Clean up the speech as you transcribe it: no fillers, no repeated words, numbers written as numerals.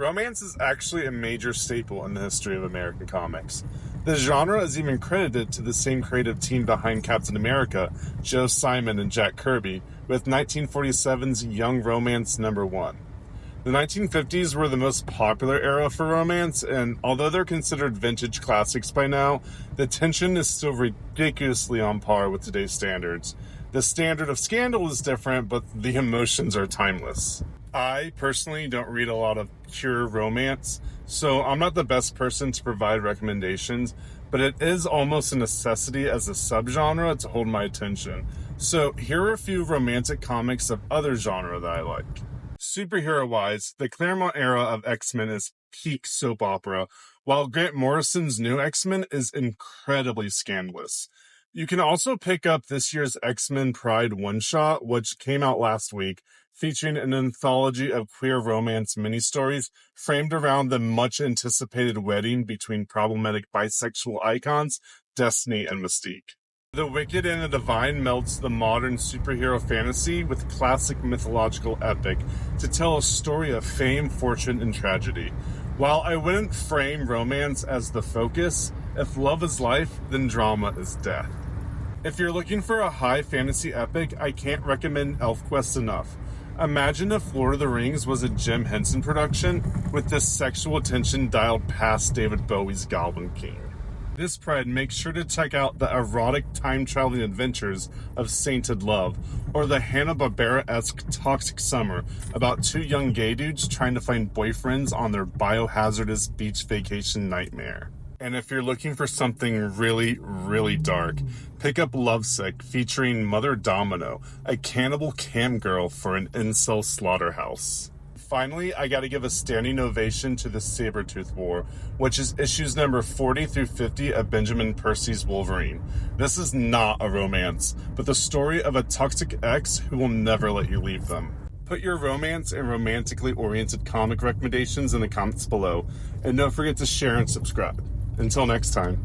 Romance is actually a major staple in the history of American comics. The genre is even credited to the same creative team behind Captain America, Joe Simon and Jack Kirby, with 1947's Young Romance #1. The 1950s were the most popular era for romance, and although they're considered vintage classics by now, the tension is still ridiculously on par with today's standards. The standard of scandal is different, but the emotions are timeless. I personally don't read a lot of pure romance, so I'm not the best person to provide recommendations, but it is almost a necessity as a subgenre to hold my attention. So here are a few romantic comics of other genre that I like. Superhero-wise, the Claremont era of X-Men is peak soap opera, while Grant Morrison's new X-Men is incredibly scandalous. You can also pick up this year's X-Men Pride one-shot, which came out last week, featuring an anthology of queer romance mini-stories framed around the much-anticipated wedding between problematic bisexual icons, Destiny and Mystique. The Wicked and the Divine melts the modern superhero fantasy with classic mythological epic to tell a story of fame, fortune, and tragedy. While I wouldn't frame romance as the focus, if love is life, then drama is death. If you're looking for a high fantasy epic, I can't recommend ElfQuest enough. Imagine if Lord of the Rings was a Jim Henson production with this sexual tension dialed past David Bowie's Goblin King. This Pride, make sure to check out the erotic time-traveling adventures of Sainted Love, or the Hanna-Barbera-esque Toxic Summer about two young gay dudes trying to find boyfriends on their biohazardous beach vacation nightmare. And if you're looking for something really, really dark, pick up Lovesick, featuring Mother Domino, a cannibal cam girl for an incel slaughterhouse. Finally, I gotta give a standing ovation to the Sabretooth War, which is issues number 40 through 50 of Benjamin Percy's Wolverine. This is not a romance, but the story of a toxic ex who will never let you leave them. Put your romance and romantically oriented comic recommendations in the comments below, and don't forget to share and subscribe. Until next time.